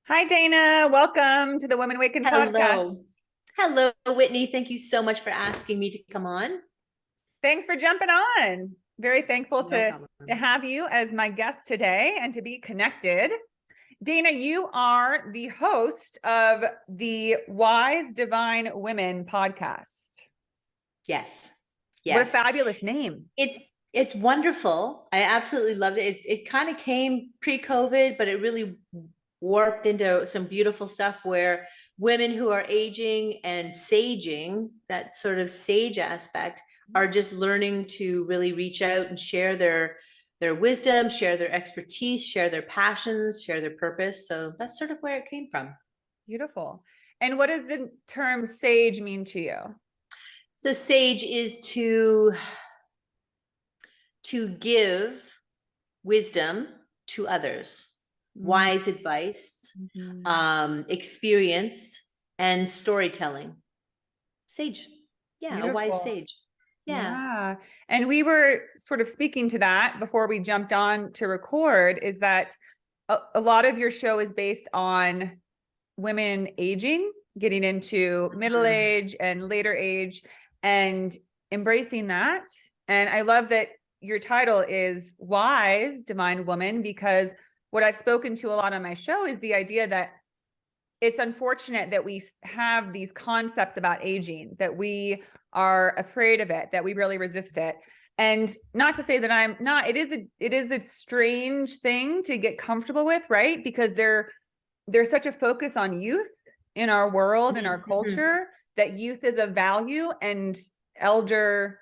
Hi, Dana. Welcome to the Women Awaken podcast. Hello. Hello, Whitney. Thank you so much for asking me to come on. Thanks for jumping on. Very thankful No to problem. have you as my guest today and to be connected. Dana, you are the host of the Wise Divine Women podcast. Yes. What a Yes. fabulous name. It's wonderful. I absolutely loved it. It kind of came pre-COVID, but it really warped into some beautiful stuff where women who are aging and saging, that sort of sage aspect, are just learning to really reach out and share their wisdom, share their expertise, share their passions, share their purpose. So that's sort of where it came from. Beautiful. And what does the term sage mean to you? So sage is to give wisdom to others, wise advice, Mm-hmm. experience, and storytelling. Sage. Yeah, a wise Beautiful. sage. Yeah. Yeah. And we were sort of speaking to that before we jumped on to record, is that a lot of your show is based on women aging, getting into middle Mhm. age and later age and embracing that. And I love that your title is Wise Divine Woman, because what I've spoken to a lot on my show is the idea that it's unfortunate that we have these concepts about aging, that we are afraid of it, that we really resist it. And not to say that I'm not, it is a strange thing to get comfortable with, right? Because there's such a focus on youth in our world, in our Mhm. culture, that youth is of value and elder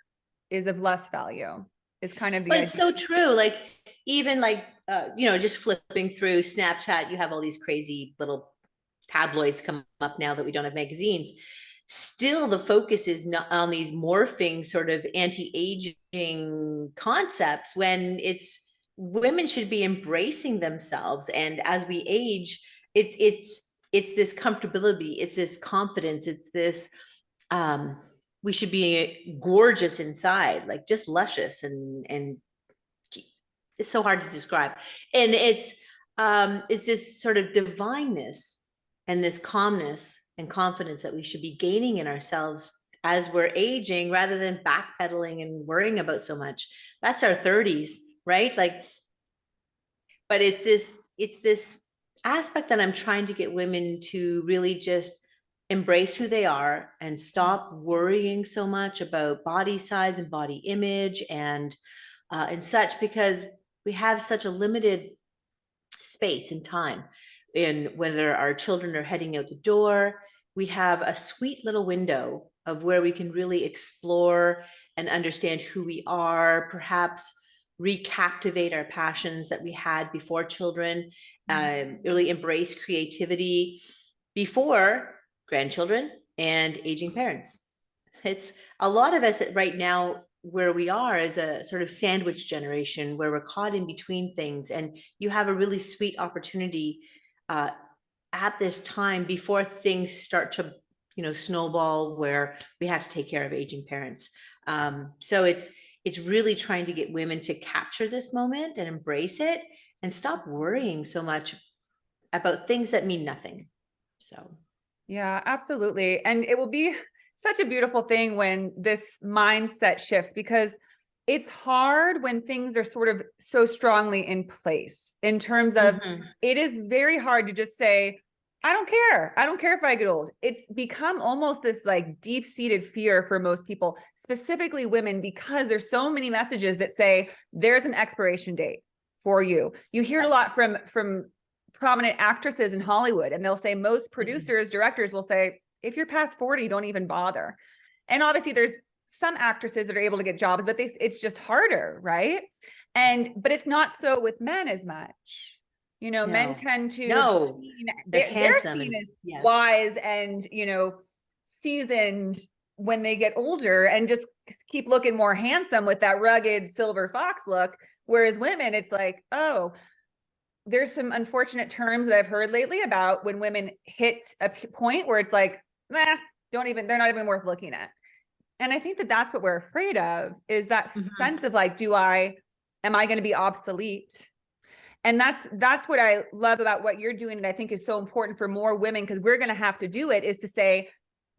is of less value, is kind of the Well, it's idea. so true. Like even just flipping through Snapchat, you have all these crazy little tabloids come up now that we don't have magazines. Still, the focus is not on these morphing sort of anti-aging concepts when it's women should be embracing themselves. And as we age, it's this comfortability, it's this confidence, it's this um we should be gorgeous inside, like just luscious and it's so hard to describe. And it's this sort of divineness and this calmness and confidence that we should be gaining in ourselves as we're aging rather than backpedaling and worrying about so much. That's our 30s, right? Like, but it's this aspect that I'm trying to get women to really just embrace who they are and stop worrying so much about body size and body image and such, because we have such a limited space and time. And whether our children are heading out the door, we have a sweet little window of where we can really explore and understand who we are, perhaps recaptivate our passions that we had before children, really embrace creativity before grandchildren and aging parents. It's a lot of us right now where we are as a sort of sandwich generation where we're caught in between things, and you have a really sweet opportunity uh, at this time before things start to snowball where we have to take care of aging parents. So it's really trying to get women to capture this moment and embrace it and stop worrying so much about things that mean nothing. So Yeah, absolutely. And it will be such a beautiful thing when this mindset shifts, because it's hard when things are sort of so strongly in place, in terms of mhm. it is very hard to just say, I don't care. I don't care if I get old. It's become almost this like deep-seated fear for most people, specifically women, because there's so many messages that say there's an expiration date for you. You hear it a lot from prominent actresses in Hollywood, and they'll say most Mhm. producers, directors will say, if you're past 40, don't even bother. And obviously there's some actresses that are able to get jobs, but it's just harder, right? But it's not so with men as much. Men No, tend to be no, seen, they're they're handsome seen and as yeah. wise and, seasoned when they get older, and just keep looking more handsome with that rugged silver fox look. Whereas women, it's like, oh, there's some unfortunate terms that I've heard lately about when women hit a point where it's like, they're not even worth looking at. And I think that that's what we're afraid of, is that Mhm. sense of like, am I going to be obsolete? And that's what I love about what you're doing. And I think is so important for more women, because we're going to have to do it, is to say,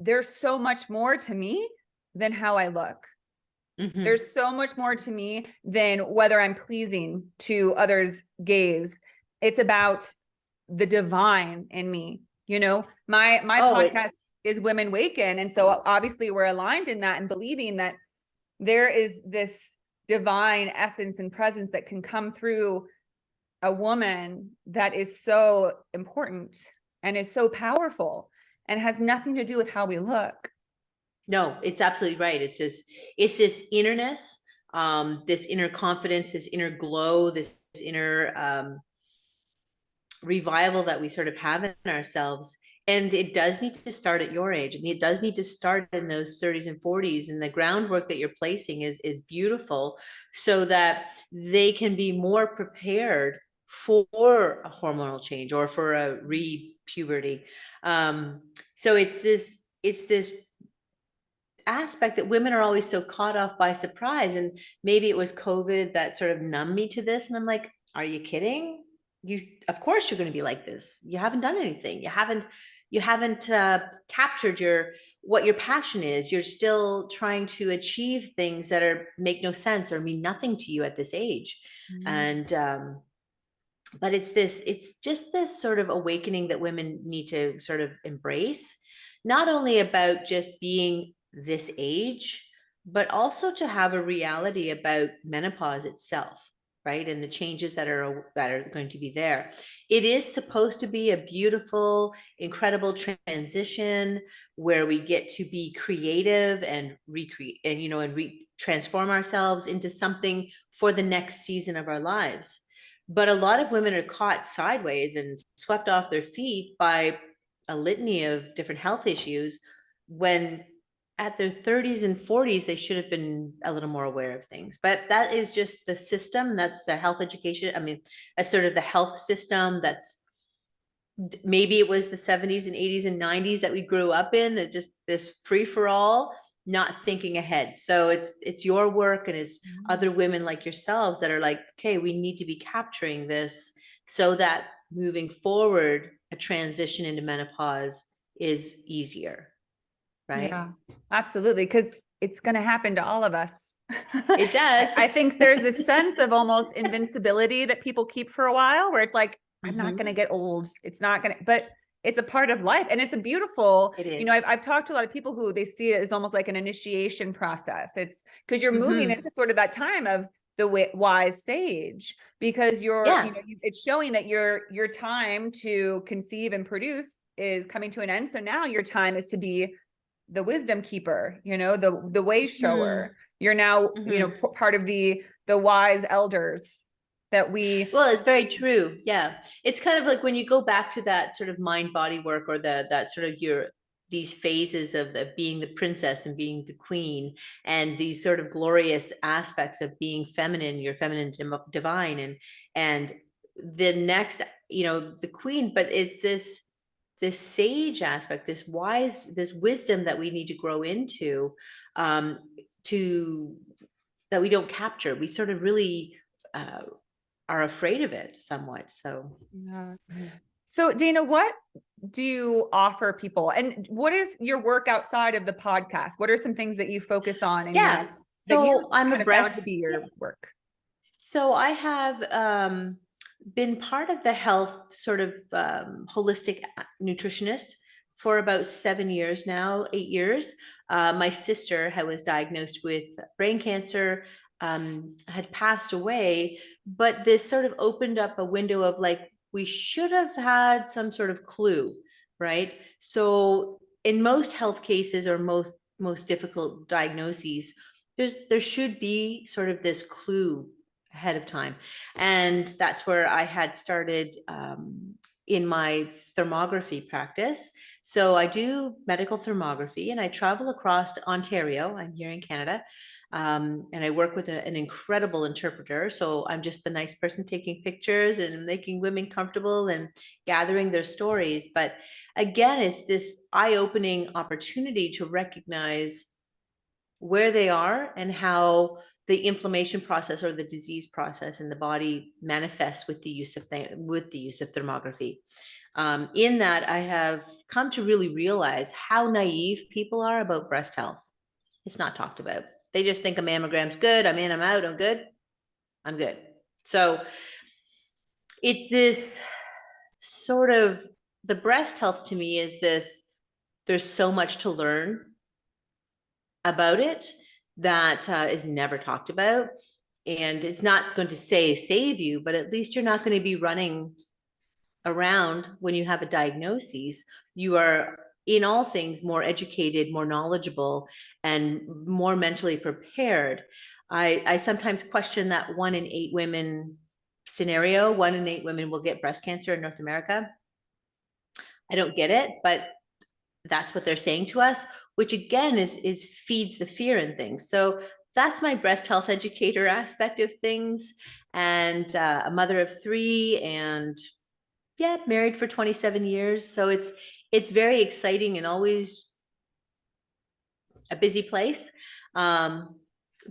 there's so much more to me than how I look. Mhm. There's so much more to me than whether I'm pleasing to others' gaze. It's about the divine in me. You know, my Oh, podcast is Women Waken. And so obviously we're aligned in that and believing that there is this divine essence and presence that can come through a woman that is so important and is so powerful and has nothing to do with how we look. no, it's absolutely right. It's this innerness, this inner confidence, this inner glow, this inner revival that we sort of have in ourselves. And it does need to start at your age. I mean, it does need to start in those 30s and 40s. And the groundwork that you're placing is beautiful, so that they can be more prepared for a hormonal change or for a re-puberty. So it's this aspect that women are always so caught off by surprise. And maybe it was COVID that sort of numbed me to this. And I'm like, are you kidding? You, of course you're going to be like this. You haven't done anything. You haven't captured what your passion is. You're still trying to achieve things that make no sense or mean nothing to you at this age. And but it's just this sort of awakening that women need to sort of embrace, not only about just being this age, but also to have a reality about menopause itself, right? And the changes that are going to be there. It is supposed to be a beautiful, incredible transition where we get to be creative and recreate and transform ourselves into something for the next season of our lives. But a lot of women are caught sideways and swept off their feet by a litany of different health issues, when at their 30s and 40s they should have been a little more aware of things. But that is just the system. That's the health education. I mean, that's sort of the health system. That's maybe it was the 70s and 80s and 90s that we grew up in. There's just this free for all, not thinking ahead. So it's your work, and it's other women like yourselves that are like, okay, we need to be capturing this so that moving forward, a transition into menopause is easier, right? Yeah, absolutely. Because it's going to happen to all of us. It does. I think there's this sense of almost invincibility that people keep for a while, where it's like, I'm not going to get old. It's not going to, but it's a part of life. And it's a beautiful, It is. you know, I've talked to a lot of people who they see it as almost like an initiation process. It's because you're moving into sort of that time of the wise sage, because Yeah. it's showing that your time to conceive and produce is coming to an end. So now your time is to be the wisdom keeper, the way shower. You're now, part of the wise elders that we. Well, it's very true. Yeah. It's kind of like when you go back to that sort of mind body work, or that sort of these phases of being the princess and being the queen, and these sort of glorious aspects of being feminine, your feminine divine, and the next, the queen. But it's this sage aspect, this wisdom that we need to grow into, to that we don't capture. We sort of really are afraid of it somewhat. So Yeah. So Dana, what do you offer people, and what is your work outside of the podcast? What are some things that you focus on in your, yeah, that you so I'm kind a of found to breast. be your work? So I have been part of the health sort of holistic nutritionist for about 7 years now, 8 years. My sister was diagnosed with brain cancer, had passed away, but this sort of opened up a window of like, we should have had some sort of clue, right? So in most health cases, or most difficult diagnoses, there should be sort of this clue ahead of time. And that's where I had started in my thermography practice. So I do medical thermography, and I travel across to Ontario. I'm here in Canada. And I work with an incredible interpreter. So I'm just the nice person taking pictures and making women comfortable and gathering their stories. But again, it's this eye-opening opportunity to recognize where they are and how the inflammation process or the disease process in the body manifests with the use of thermography. In that, I have come to really realize how naive people are about breast health. It's not talked about. They just think a mammogram's good. I'm in, I'm out, I'm good. I'm good. So it's this sort of, the breast health to me is this, there's so much to learn about it that is never talked about. And it's not going to say save you, but at least you're not going to be running around when you have a diagnosis. You are in all things more educated, more knowledgeable, and more mentally prepared. I sometimes question that 1 in 8 women scenario. 1 in 8 women will get breast cancer in North America. I don't get it, but that's what they're saying to us, which again is feeds the fear in things. So that's my breast health educator aspect of things, and a mother of 3, and yeah, married for 27 years. So it's very exciting and always a busy place.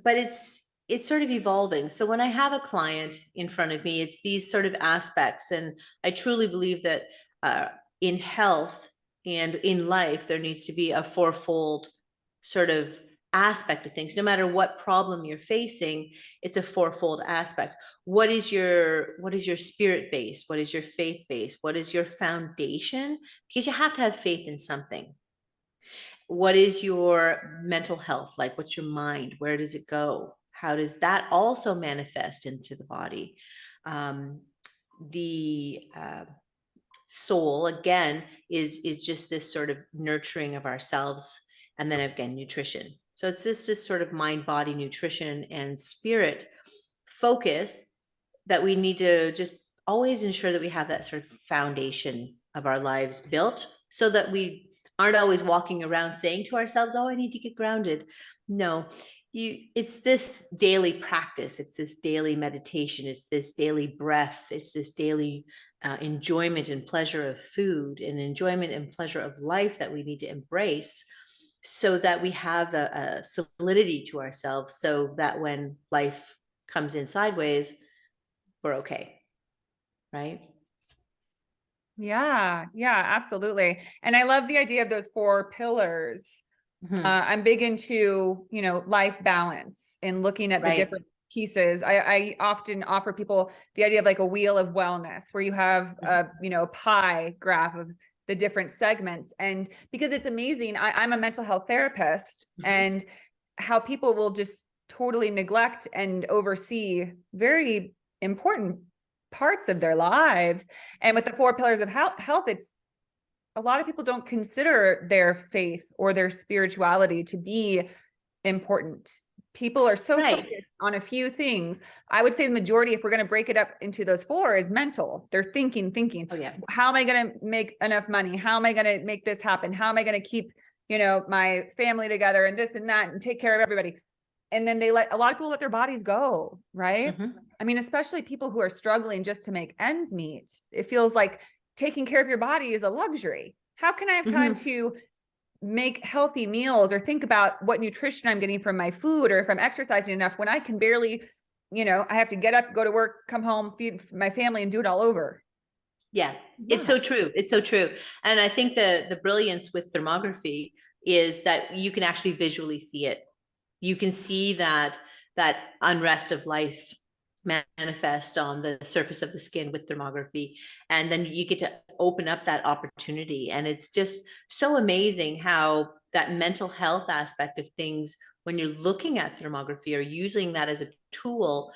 But it's sort of evolving. So when I have a client in front of me, it's these sort of aspects. And I truly believe that in health and in life, there needs to be a fourfold sort of aspect of things. No matter what problem you're facing, it's a fourfold aspect. What is your spirit base? What is your faith base? What is your foundation? Because you have to have faith in something. What is your mental health? Like, what's your mind? Where does it go? How does that also manifest into the body? The soul, again, is just this sort of nurturing of ourselves. And then again, nutrition. So it's just this sort of mind, body, nutrition, and spirit focus that we need to just always ensure that we have that sort of foundation of our lives built, so that we aren't always walking around saying to ourselves, oh, I need to get grounded. No, it's this daily practice. It's this daily meditation. It's this daily breath. It's this daily enjoyment and pleasure of food, and enjoyment and pleasure of life that we need to embrace, so that we have a solidity to ourselves, so that when life comes in sideways, we're okay. Right? Yeah, absolutely. And I love the idea of those 4 pillars. I'm big into, life balance and looking at the Right. different pieces. I often offer people the idea of like a wheel of wellness, where you have a pie graph of the different segments. And because it's amazing, I'm a mental health therapist, and how people will just totally neglect and oversee very important parts of their lives. And with the 4 pillars of health, it's a lot of people don't consider their faith or their spirituality to be important. People are so focused on a few things. I would say the majority, if we're going to break it up into those 4, is mental. They're thinking. Oh, yeah. How am I going to make enough money? How am I going to make this happen? How am I going to keep, my family together, and this and that, and take care of everybody? And then a lot of people let their bodies go, right? I mean, especially people who are struggling just to make ends meet. It feels like taking care of your body is a luxury. How can I have time to make healthy meals or think about what nutrition I'm getting from my food, or if I'm exercising enough, when I can barely, I have to get up, go to work, come home, feed my family, and do it all over? Yeah, it's so true. It's so true. And I think the brilliance with thermography is that you can actually visually see it. You can see that unrest of life manifest on the surface of the skin with thermography, and then you get to open up that opportunity. And it's just so amazing how that mental health aspect of things, when you're looking at thermography or using that as a tool,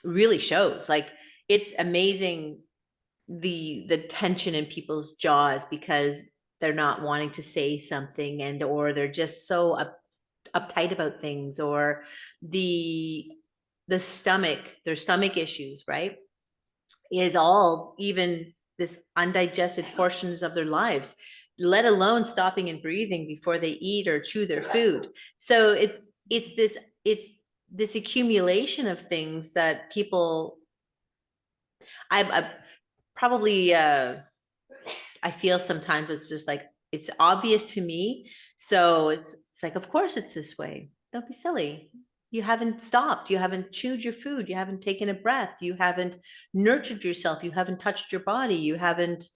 really shows. Like, it's amazing the tension in people's jaws because they're not wanting to say something, and or they're just so uptight about things, or their stomach issues, right, is all even this undigested portions of their lives, let alone stopping and breathing before they eat or chew their food. So it's this accumulation of things that people, I probably I feel sometimes it's just like, it's obvious to me. So it's like, of course it's this way. Don't be silly. You haven't stopped. You haven't chewed your food. You haven't taken a breath. You haven't nurtured yourself. You haven't touched your body. You haven't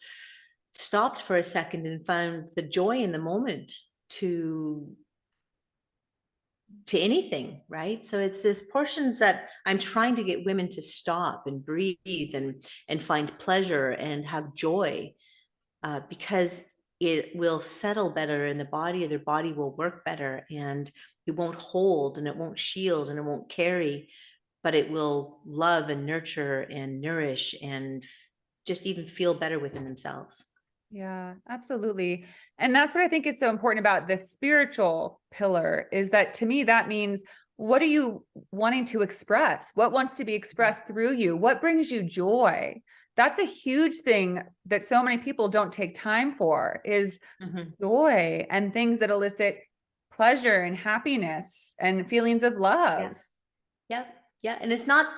stopped for a second and found the joy in the moment to anything, right? So it's this portions that I'm trying to get women to stop and breathe and find pleasure and have joy, because it will settle better in the body, their body will work better, and it won't hold and it won't shield and it won't carry, but it will love and nurture and nourish and just even feel better within themselves. Yeah, absolutely. And that's what I think is so important about the spiritual pillar, is that to me, that means, what are you wanting to express? What wants to be expressed through you? What brings you joy? That's a huge thing that so many people don't take time for, is Mhm. joy and things that elicit pleasure and happiness and feelings of Yeah. love. Yeah. Yeah. And it's not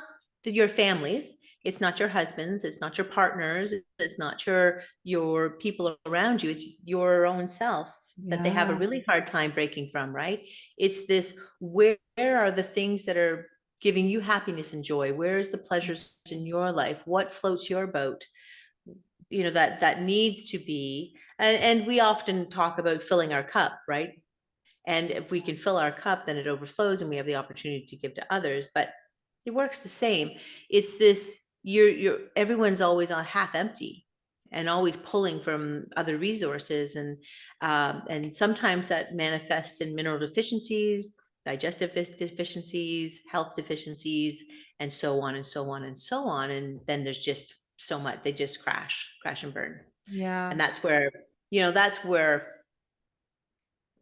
your families. It's not your husbands. It's not your partners. It's not your people around you. It's your own self that they have a Yeah. really hard time breaking from, right? It's this, where are the things that are giving you happiness and joy? Where is the pleasures in your life? What floats your boat? That needs to be, and we often talk about filling our cup, right? And if we can fill our cup, then it overflows and we have the opportunity to give to others. But it works the same. It's this, everyone's always on half empty and always pulling from other resources. And sometimes that manifests in mineral deficiencies, digestive deficiencies, health deficiencies, and so on and so on and so on. And then there's just so much, they just crash and burn. Yeah. And that's where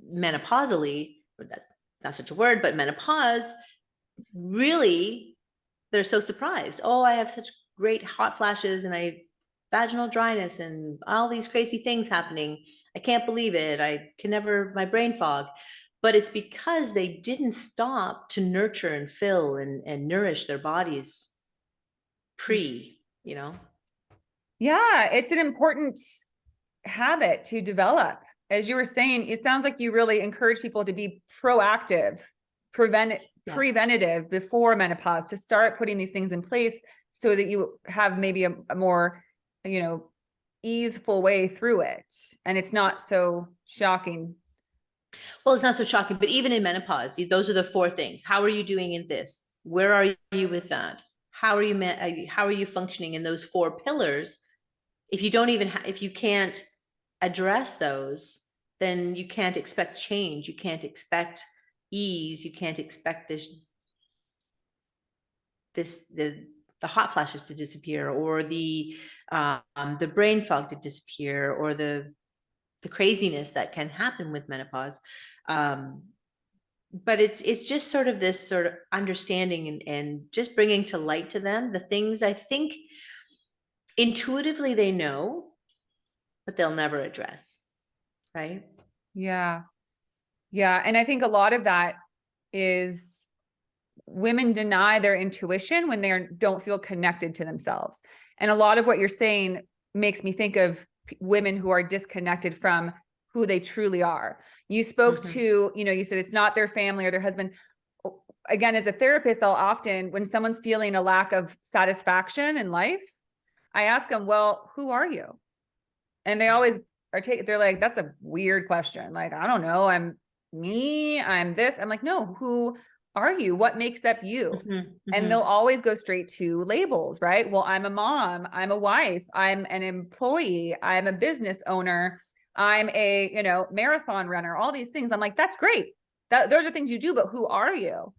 menopausally, that's not such a word, but menopause, really, they're so surprised. Oh, I have such great hot flashes and I vaginal dryness and all these crazy things happening. I can't believe it. I can never, my brain fog. But it's because they didn't stop to nurture and fill and nourish their bodies pre, you know? Yeah, it's an important habit to develop. As you were saying, it sounds like you really encourage people to be proactive, Yeah. preventative before menopause, to start putting these things in place so that you have maybe a more, easeful way through it. And it's not so shocking. Well, it's not so shocking, but even in menopause, those are the four things. How are you doing in this? Where are you with that? How are you functioning in those four pillars? If you don't even if you can't address those, then you can't expect change. You can't expect ease. You can't expect the hot flashes to disappear, or the brain fog to disappear, or the craziness that can happen with menopause. Um, but it's just sort of this sort of understanding and just bringing to light to them the things I think intuitively they know, but they'll never address, right? Yeah. Yeah. And I think a lot of that is women deny their intuition when they don't feel connected to themselves. And a lot of what you're saying makes me think of women who are disconnected from who they truly are. You spoke Mhm. to, you said it's not their family or their husband. Again, as a therapist, I'll often, when someone's feeling a lack of satisfaction in life, I ask them, well, who are you? And they always they're like, that's a weird question. Like, I don't know. I'm me. I'm this. I'm like, no, who are you? What makes up you? Mhm. And they'll Mhm. always go straight to labels, right? Well, I'm a mom. I'm a wife. I'm an employee. I'm a business owner. I'm a, marathon runner, all these things. I'm like, that's great. Those are things you do, but who are you?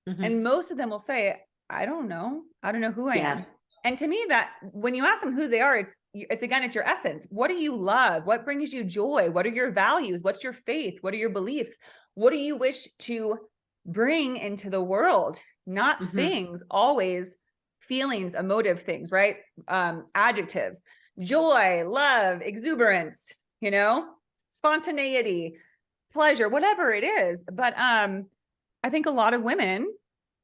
And Mhm. most of them will say, I don't know. I don't know who I Yeah. am. And to me, that when you ask them who they are, it's again, it's your essence. What do you love? What brings you joy? What are your values? What's your faith? What are your beliefs? What do you wish to bring into the world? Not Mhm. things, always feelings, emotive things, right? Adjectives, joy, love, exuberance, spontaneity, pleasure, whatever it is. But I think a lot of women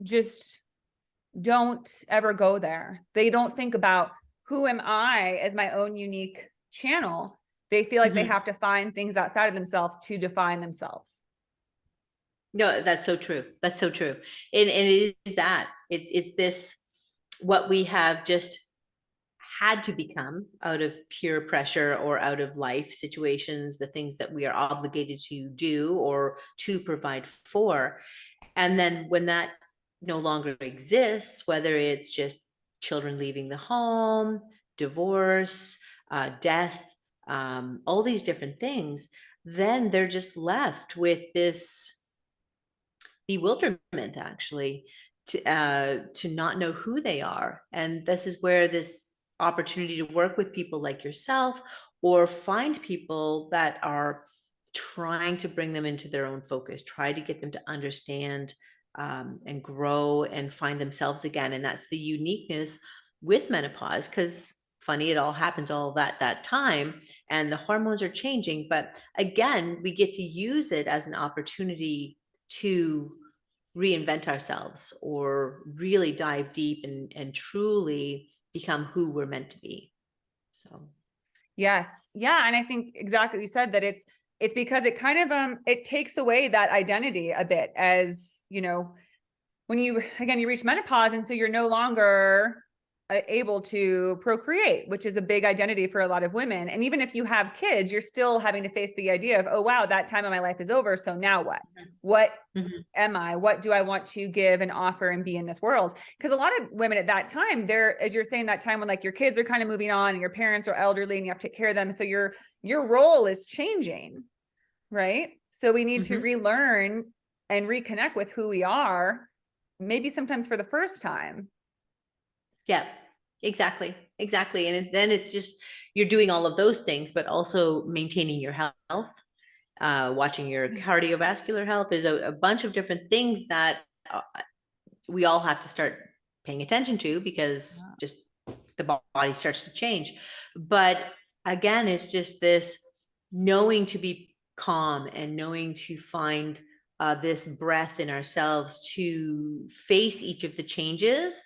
just don't ever go there. They don't think about, who am I as my own unique channel. They feel like they Mhm. have to find things outside of themselves to define themselves. No, that's so true. That's so true. And it is that it's this, what we have just had to become out of pure pressure or out of life situations, the things that we are obligated to do or to provide for. And then when that no longer exists, whether it's just children leaving the home, divorce, death, all these different things, then they're just left with this bewilderment, actually, to not know who they are. And this is where this opportunity to work with people like yourself, or find people that are trying to bring them into their own focus, try to get them to understand, and grow and find themselves again. And that's the uniqueness with menopause, because funny, it all happens all that time, and the hormones are changing, but again, we get to use it as an opportunity to reinvent ourselves, or really dive deep and truly become who we're meant to be. So Yes. Yeah. And I think exactly what you said, that it's because it kind of, it takes away that identity a bit, as, you know, when you, again, you reach menopause, and so you're no longer able to procreate, which is a big identity for a lot of women. And even if you have kids, you're still having to face the idea of, oh, wow, that time of my life is over. So now what? What am I? What do I want to give and offer and be in this world? Because a lot of women at that time, they're, as you're saying, that time when like your kids are kind of moving on and your parents are elderly and you have to take care of them. So your role is changing, right? So we need to relearn and reconnect with who we are, maybe sometimes for the first time. yeah, exactly. Exactly. And then it's just, you're doing all of those things, but also maintaining your health, watching your cardiovascular health. There's a bunch of different things that we all have to start paying attention to, because just the body starts to change. But again, it's just this knowing to be calm and knowing to find this breath in ourselves to face each of the changes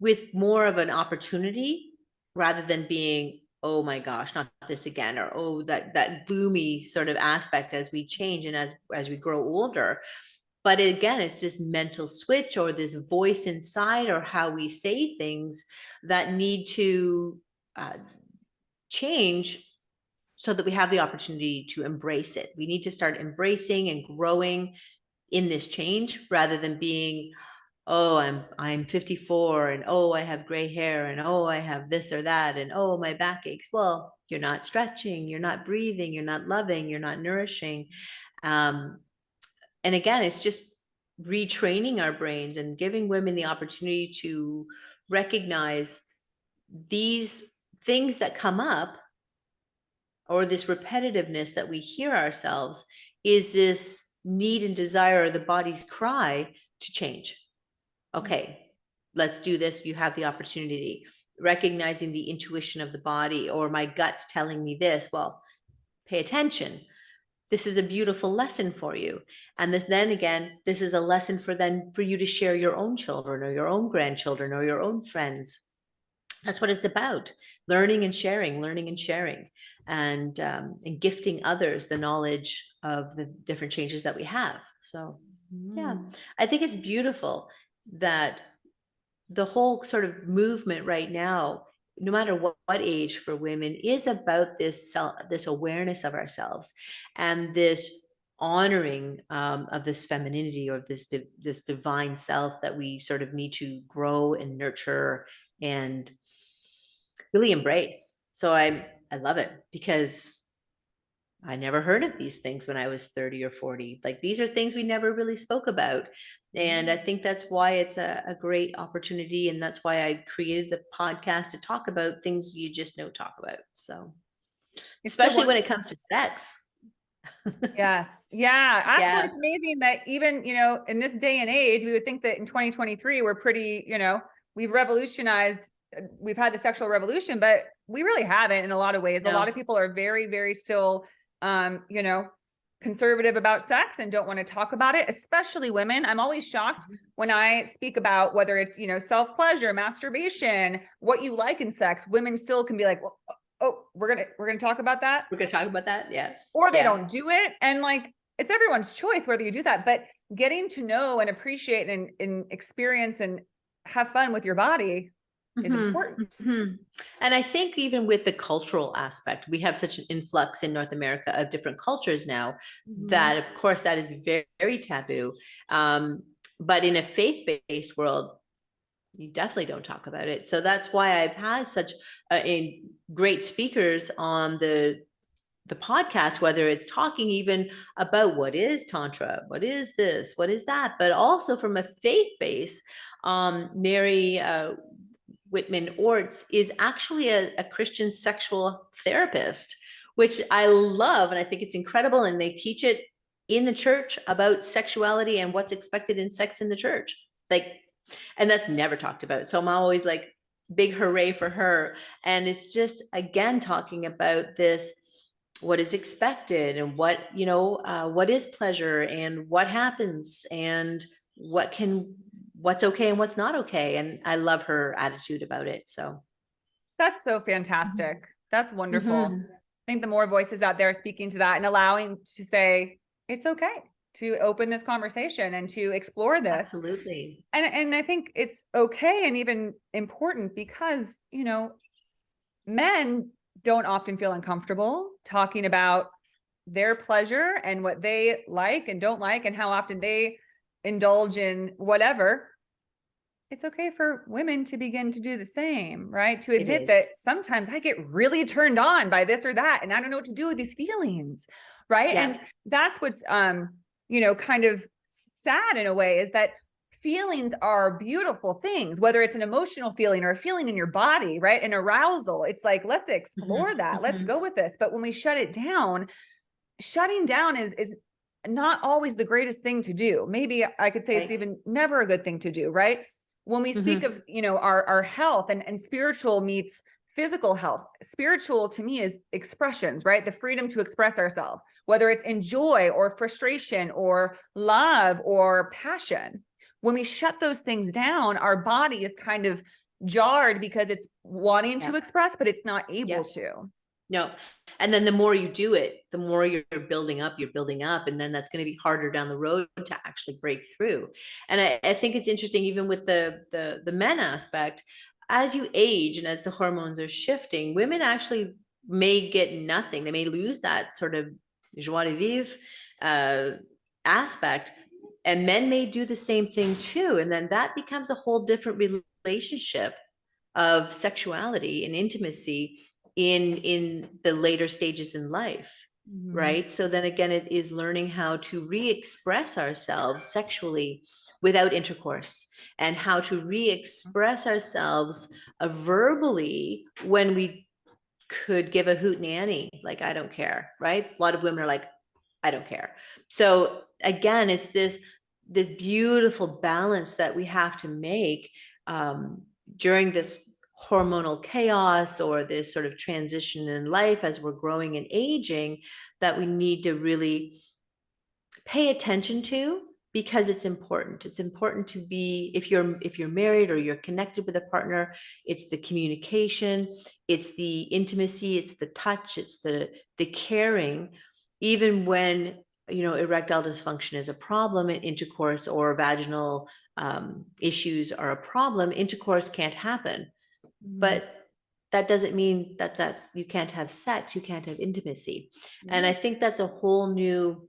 with more of an opportunity, rather than being, oh my gosh, not this again, or oh, that gloomy sort of aspect as we change and as we grow older. But again, it's this mental switch, or this voice inside, or how we say things that need to change, so that we have the opportunity to embrace it. We need to start embracing and growing in this change, rather than being, oh, I'm 54, and oh, I have gray hair, and oh, I have this or that, and oh, my back aches. Well, you're not stretching, you're not breathing, you're not loving, you're not nourishing. And again, it's just retraining our brains and giving women the opportunity to recognize these things that come up, or this repetitiveness that we hear ourselves, is this need and desire, or the body's cry to change. Okay, let's do this. You have the opportunity. Recognizing the intuition of the body, or my gut's telling me this. Well, pay attention. This is a beautiful lesson for you. And this, then again, this is a lesson for you to share your own children, or your own grandchildren, or your own friends. That's what it's about. Learning and sharing, and gifting others the knowledge of the different changes that we have. So yeah, I think it's beautiful that the whole sort of movement right now, no matter what age for women, is about this this awareness of ourselves, and this honoring of this femininity, or this divine self that we sort of need to grow and nurture and really embrace. So I love it, because I never heard of these things when I was 30 or 40. Like, these are things we never really spoke about. And I think that's why it's a great opportunity. And that's why I created the podcast, to talk about things you just don't talk about. So, It's so especially when it wonderful. comes to sex. Yes. Yeah. Absolutely. Yeah. It's amazing that even, you know, in this day and age, we would think that in 2023, we're pretty, you know, we've revolutionized, we've had the sexual revolution, but we really haven't in a lot of ways. A No. lot of people are very, very still, you know, conservative about sex and don't want to talk about it, especially women. I'm always shocked when I speak about whether it's, you know, self-pleasure, masturbation, what you like in sex. Women still can be like, well, oh, we're gonna talk about that, We're going to talk about that. Yeah. or they Yeah. don't do it. And like, it's everyone's choice whether you do that. But getting to know and appreciate and experience and have fun with your body is important. And I think even with the cultural aspect, we have such an influx in North America of different cultures now that, of course, that is very, very taboo. But in a faith-based world, you definitely don't talk about it. So that's why I've had such a great speakers on the podcast, whether it's talking even about what is Tantra, what is this, what is that, but also from a faith base. Mary Whitman Orts is actually a Christian sexual therapist, which I love. And I think it's incredible. And they teach it in the church about sexuality and what's expected in sex in the church. Like, and that's never talked about. So I'm always like, big hooray for her. And it's just, again, talking about this, what is expected and what, what is pleasure and what happens and what's okay and what's not okay. And I love her attitude about it. So that's so fantastic. That's wonderful. I think the more voices out there speaking to that and allowing to say, it's okay to open this conversation and to explore this. Absolutely. And I think it's okay and even important because, men don't often feel uncomfortable talking about their pleasure and what they like and don't like and how often they indulge in whatever. It's okay for women to begin to do the same, right? To admit that sometimes I get really turned on by this or that, and I don't know what to do with these feelings, right? Yeah. And that's what's, kind of sad in a way, is that feelings are beautiful things, whether it's an emotional feeling or a feeling in your body, right? An arousal. It's like, let's explore that. Let's go with this. But when we shut it down, shutting down is not always the greatest thing to do. Maybe I could say it's even never a good thing to do, right? When we speak of, our health and spiritual meets physical health, spiritual to me is expressions, right? The freedom to express ourselves, whether it's in joy or frustration or love or passion. When we shut those things down, our body is kind of jarred because it's wanting to express, but it's not able to. No. And then the more you do it, the more you're building up. And then that's going to be harder down the road to actually break through. And I think it's interesting, even with the men aspect, as you age and as the hormones are shifting, women actually may get nothing. They may lose that sort of joie de vivre aspect. And men may do the same thing too. And then that becomes a whole different relationship of sexuality and intimacy in the later stages in life, right? So then again, it is learning how to re-express ourselves sexually without intercourse, and how to re-express ourselves verbally when we could give a hoot nanny, like, I don't care, right? A lot of women are like, I don't care. So again, it's this beautiful balance that we have to make during this hormonal chaos or this sort of transition in life as we're growing and aging, that we need to really pay attention to, because it's important. It's important to be, if you're married or you're connected with a partner, it's the communication, it's the intimacy, it's the touch, it's the caring. Even when erectile dysfunction is a problem in intercourse, or vaginal issues are a problem, intercourse can't happen. But that doesn't mean that's you can't have sex, you can't have intimacy. And I think that's a whole new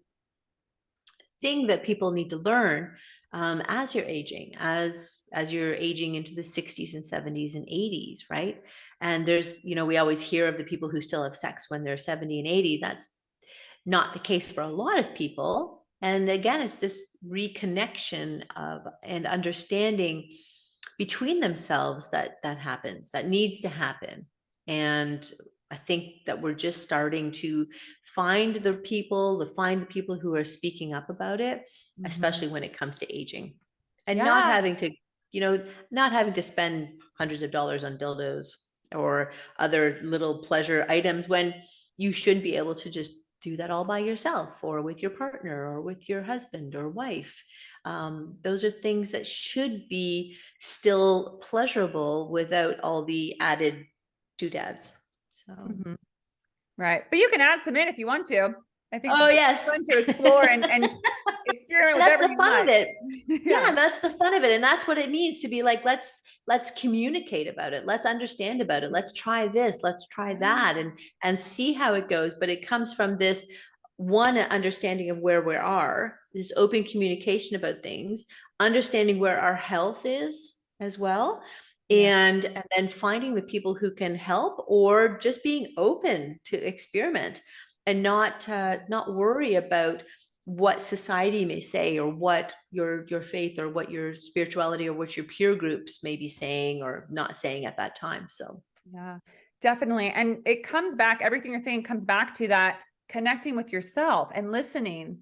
thing that people need to learn as you're aging, as you're aging into the 60s and 70s and 80s, right? And there's, we always hear of the people who still have sex when they're 70 and 80. That's not the case for a lot of people. And again, it's this reconnection of and understanding between themselves that happens, that needs to happen. And I think that we're just starting to find the people who are speaking up about it, especially when it comes to aging, and not having to spend hundreds of dollars on dildos or other little pleasure items, when you should be able to just do that all by yourself, or with your partner, or with your husband or wife. Those are things that should be still pleasurable without all the added doodads. So right. But you can add some in if you want to. I think Oh, it's yes. fun to explore and experiment with That's whatever the you fun of want. it. Yeah. Yeah, that's the fun of it. And that's what it means to be like, let's communicate about it. Let's understand about it. Let's try this, let's try that, and see how it goes. But it comes from this one understanding of where we are, this open communication about things, understanding where our health is as well. Yeah. And then finding the people who can help, or just being open to experiment and not worry about what society may say, or what your faith, or what your spirituality, or what your peer groups may be saying or not saying at that time. So Yeah, definitely. And it comes back, everything you're saying comes back to that connecting with yourself and listening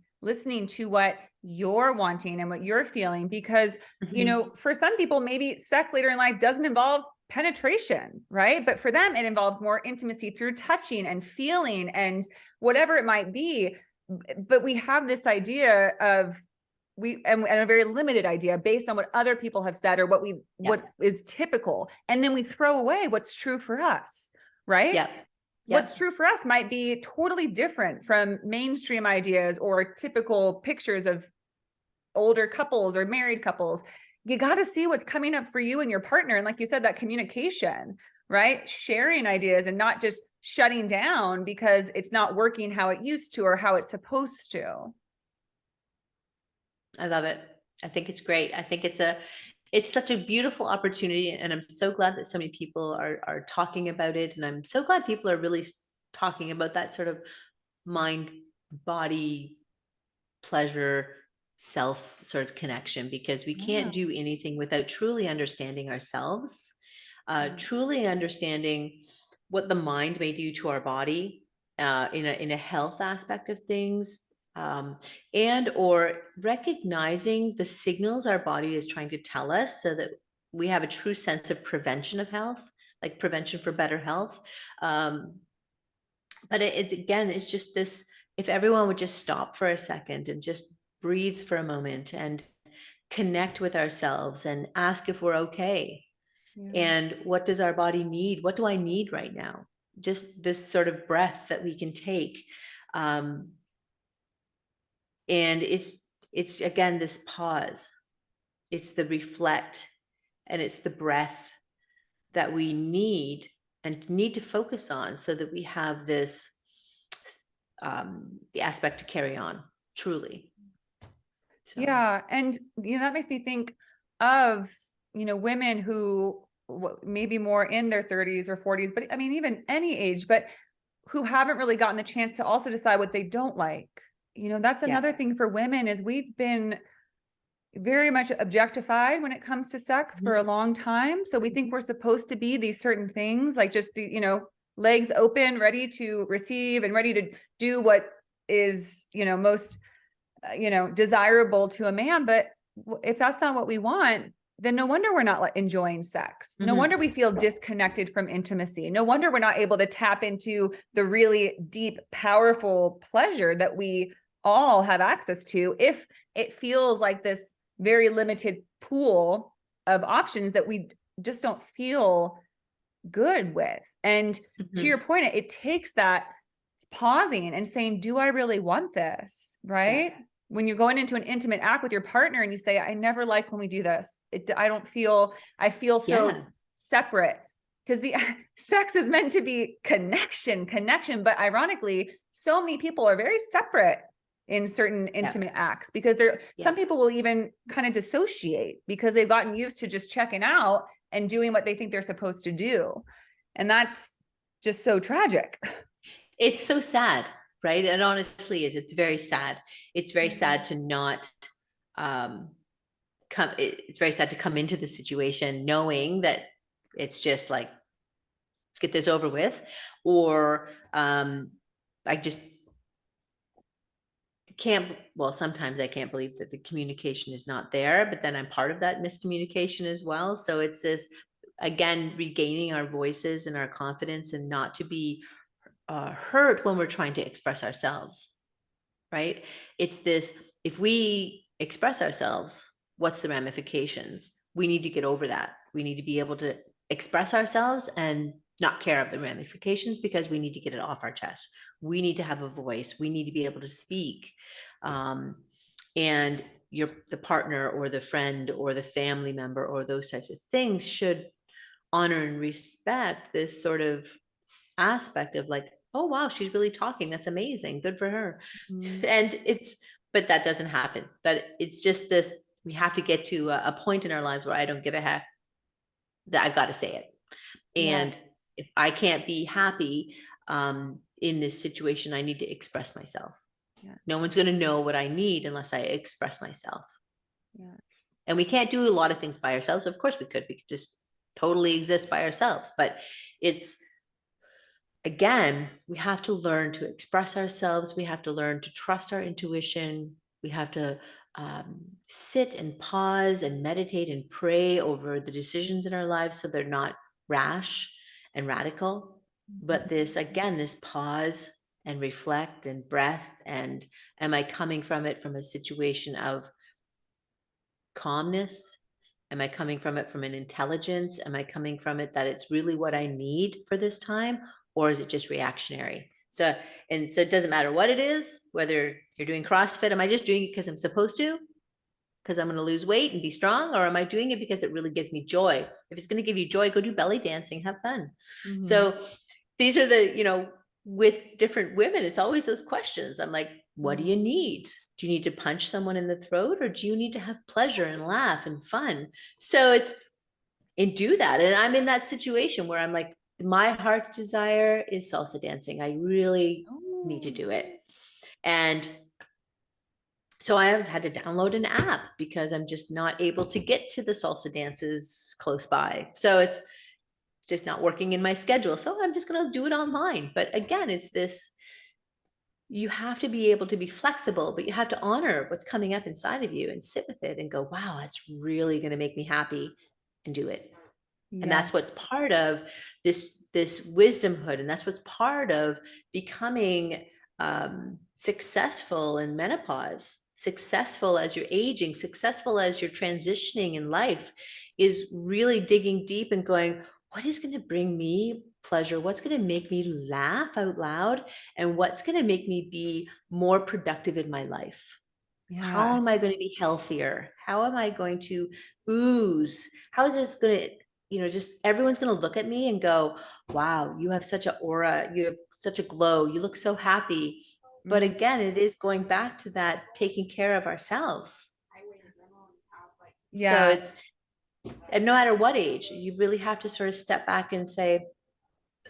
to what you're wanting and what you're feeling. Because, for some people, maybe sex later in life doesn't involve penetration, right? But for them, it involves more intimacy through touching and feeling and whatever it might be. But we have this idea of and a very limited idea based on what other people have said, or what is typical, and then we throw away what's true for us, right? yeah. What's true for us might be totally different from mainstream ideas or typical pictures of older couples or married couples. You got to see what's coming up for you and your partner, and like you said, that communication, right? Sharing ideas and not just shutting down because it's not working how it used to or how it's supposed to. I love it. I think it's great. I think it's such a beautiful opportunity, and I'm so glad that so many people are talking about it, and I'm so glad people are really talking about that sort of mind, body, pleasure, self sort of connection, because we can't do anything without truly understanding ourselves, truly understanding what the mind may do to our body, in a health aspect of things, and or recognizing the signals our body is trying to tell us, so that we have a true sense of prevention of health, like prevention for better health. But again, it's just this, if everyone would just stop for a second and just breathe for a moment and connect with ourselves and ask if we're okay. And what does our body need? What do I need right now? Just this sort of breath that we can take. And it's again, this pause. It's the reflect, and it's the breath that we need and need to focus on, so that we have this, the aspect to carry on truly. So. Yeah. And, that makes me think of, women who maybe more in their 30s or 40s, but I mean, even any age, but who haven't really gotten the chance to also decide what they don't like. That's another thing for women, is we've been very much objectified when it comes to sex for a long time. So we think we're supposed to be these certain things, like just the, legs open, ready to receive and ready to do what is, most, desirable to a man. But if that's not what we want, then no wonder we're not enjoying sex. No wonder we feel disconnected from intimacy. No wonder we're not able to tap into the really deep, powerful pleasure that we all have access to, if it feels like this very limited pool of options that we just don't feel good with. And to your point, it takes that pausing and saying, do I really want this? Right? Yeah. When you're going into an intimate act with your partner and you say, I never like when we do this. I feel so separate, because the sex is meant to be connection. But ironically, so many people are very separate in certain intimate acts, because some people will even kind of dissociate because they've gotten used to just checking out and doing what they think they're supposed to do. And that's just so tragic. It's so sad, right? It honestly is. It's very sad. It's very sad to not it's very sad to come into the situation knowing that it's just like, let's get this over with. Or I just sometimes I can't believe that the communication is not there, but then I'm part of that miscommunication as well. So it's this, again, regaining our voices and our confidence, and not to be hurt when we're trying to express ourselves, right? It's this, if we express ourselves, what's the ramifications? We need to get over that. We need to be able to express ourselves and not care of the ramifications because we need to get it off our chest. We need to have a voice. We need to be able to speak. And the partner or the friend or the family member or those types of things should honor and respect this sort of aspect of like, oh, wow, she's really talking. That's amazing. Good for her. Mhm. And but that doesn't happen. But it's just this, we have to get to a point in our lives where I don't give a heck, that I've got to say it. Yes. And if I can't be happy in this situation, I need to express myself. Yes. No one's going to know what I need unless I express myself. Yes. And we can't do a lot of things by ourselves. Of course we could just totally exist by ourselves. But it's, again, we have to learn to express ourselves. We have to learn to trust our intuition. We have to sit and pause and meditate and pray over the decisions in our lives so they're not rash and radical. But this, again, this pause and reflect and breath. And am I coming from it from a situation of calmness? Am I coming from it from an intelligence? Am I coming from it that it's really what I need for this time? Or is it just reactionary? So it doesn't matter what it is, whether you're doing CrossFit, am I just doing it because I'm supposed to? Because I'm going to lose weight and be strong? Or am I doing it because it really gives me joy? If it's going to give you joy, go do belly dancing, have fun. Mhm. So these are the, with different women, it's always those questions. I'm like, what do you need? Do you need to punch someone in the throat, or do you need to have pleasure and laugh and fun? So and do that. And I'm in that situation where I'm like, my heart's desire is salsa dancing. I really need to do it. And so I have had to download an app because I'm just not able to get to the salsa dances close by. So it's just not working in my schedule. So I'm just going to do it online. But again, it's this, you have to be able to be flexible, but you have to honor what's coming up inside of you and sit with it and go, wow, that's really going to make me happy, and do it. And that's what's part of this wisdomhood. And that's what's part of becoming successful in menopause, successful as you're aging, successful as you're transitioning in life, is really digging deep and going, what is going to bring me pleasure? What's going to make me laugh out loud? And what's going to make me be more productive in my life? How am I going to be healthier? How am I going to ooze? How is this going to, just everyone's going to look at me and go, wow, you have such an aura. You have such a glow. You look so happy. But again, it is going back to that taking care of ourselves. So and no matter what age, you really have to sort of step back and say,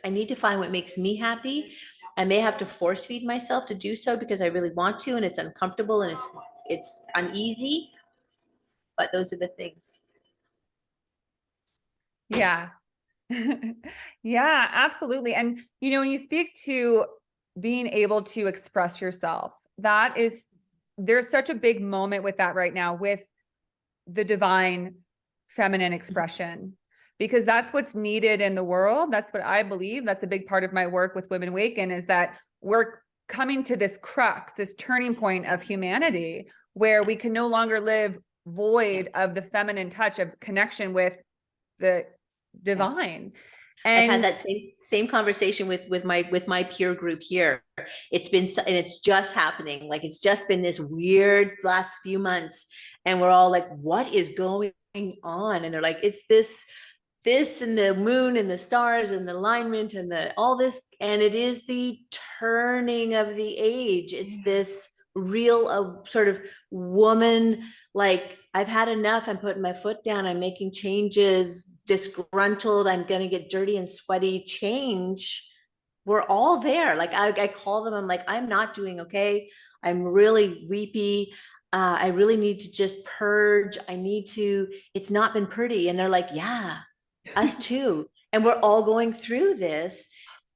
I need to find what makes me happy. I may have to force feed myself to do so because I really want to, and it's uncomfortable and it's uneasy, but those are the things. Yeah. Yeah, absolutely. And, when you speak to being able to express yourself, there's such a big moment with that right now with the divine feminine expression, because that's what's needed in the world. That's what I believe. That's a big part of my work with Women Awaken, is that we're coming to this crux, this turning point of humanity, where we can no longer live void of the feminine touch of connection with the divine. I've had And that same conversation with my peer group here. It's just happening. Like, it's just been this weird last few months, and we're all like, what is going on? And they're like, it's this and the moon and the stars and the alignment and all this, and it is the turning of the age. It's this real sort of woman, like, I've had enough. I'm putting my foot down. I'm making changes, disgruntled. I'm going to get dirty and sweaty. Change. We're all there. Like, I call them. I'm like, I'm not doing okay. I'm really weepy. I really need to just purge. It's not been pretty. And they're like, yeah, us too. And we're all going through this.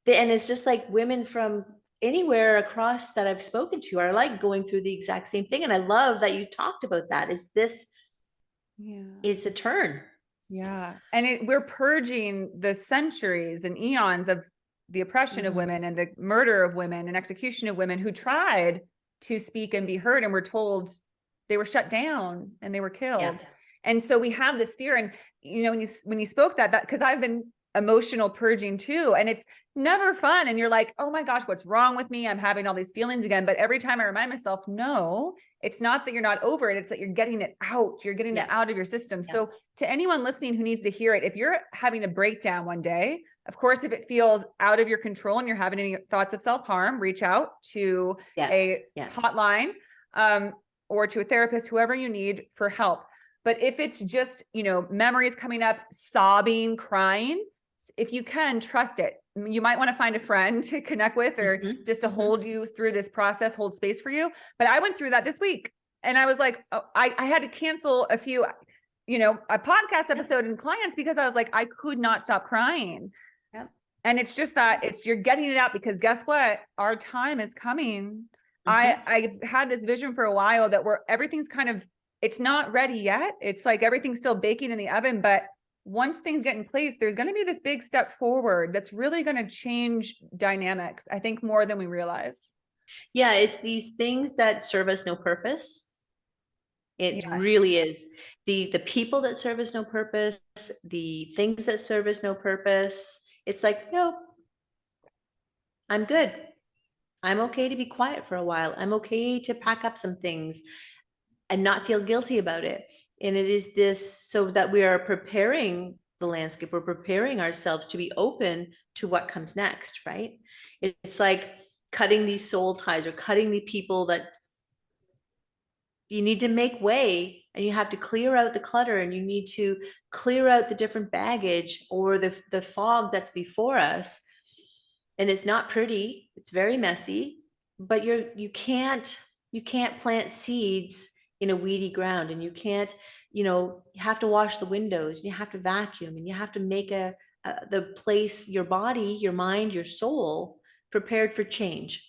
And it's just like women from anywhere across that I've spoken to are like going through the exact same thing. And I love that you talked about that. It's a turn. Yeah. And we're purging the centuries and eons of the oppression of women and the murder of women and execution of women who tried to speak and be heard, and were told they were shut down and they were killed. And so we have this fear. And, when you spoke that, because I've been emotional purging too. And it's never fun. And you're like, oh my gosh, what's wrong with me? I'm having all these feelings again. But every time I remind myself, no, it's not that you're not over it. It's that you're getting it out. You're getting it out of your system. So to anyone listening who needs to hear it, if you're having a breakdown one day, of course, if it feels out of your control and you're having any thoughts of self-harm, reach out to a hotline, or to a therapist, whoever you need for help. But if it's just, memories coming up, sobbing, crying, if you can, trust it. You might want to find a friend to connect with, or just to hold you through this process, hold space for you. But I went through that this week, and I was like, oh, I had to cancel a few, a podcast episode and clients, because I was like, I could not stop crying. And it's just that you're getting it out, because guess what? Our time is coming. I've had this vision for a while that everything's kind of, it's not ready yet. It's like everything's still baking in the oven, but once things get in place, there's going to be this big step forward that's really going to change dynamics, I think, more than we realize. Yeah, it's these things that serve us no purpose. It really is. The people that serve us no purpose, the things that serve us no purpose. It's like, no, I'm good. I'm okay to be quiet for a while. I'm okay to pack up some things and not feel guilty about it. And it is this, so that we are preparing the landscape, we're preparing ourselves to be open to what comes next, right? It's like cutting these soul ties, or cutting the people that you need to make way, and you have to clear out the clutter, and you need to clear out the different baggage or the fog that's before us. And it's not pretty, it's very messy, but you can't plant seeds in a weedy ground, and you can't, you have to wash the windows, and you have to vacuum, and you have to make the place, your body, your mind, your soul prepared for change.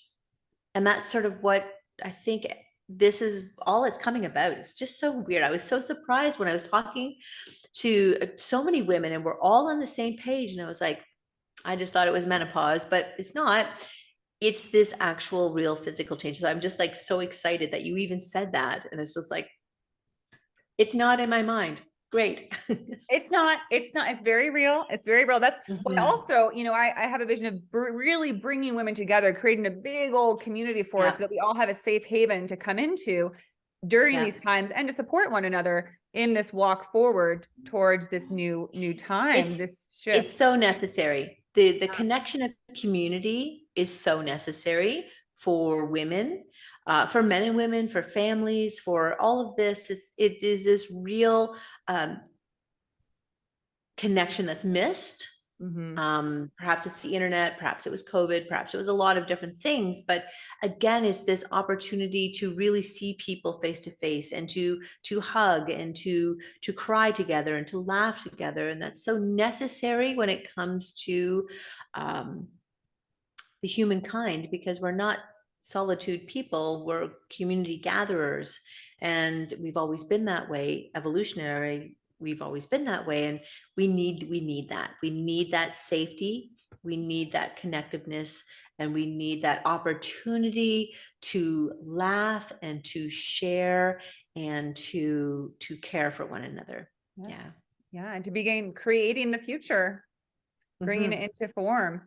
And that's sort of what I think this is all it's coming about. It's just so weird. I was so surprised when I was talking to so many women, and we're all on the same page. And I was like, I just thought it was menopause, but it's not. It's this actual real physical change. So I'm just like so excited that you even said that. And it's just like, it's not in my mind. Great. It's not, it's very real. It's very real. That's what also, I have a vision of really bringing women together, creating a big old community for us, so that we all have a safe haven to come into during these times, and to support one another in this walk forward towards this new time, this shift. It's so necessary. The connection of community is so necessary for women, for men and women, for families, for all of this. It is this real connection that's missed. Perhaps it's the internet, perhaps it was COVID, perhaps it was a lot of different things. But again, it's this opportunity to really see people face to face, and to hug, and to cry together, and to laugh together. And that's so necessary when it comes to the humankind, because we're not solitude people, we're community gatherers, and we've always been that way. Evolutionary, we've always been that way, and we need that safety, we need that connectiveness, and we need that opportunity to laugh, and to share, and to care for one another. And to begin creating the future, bringing it into form.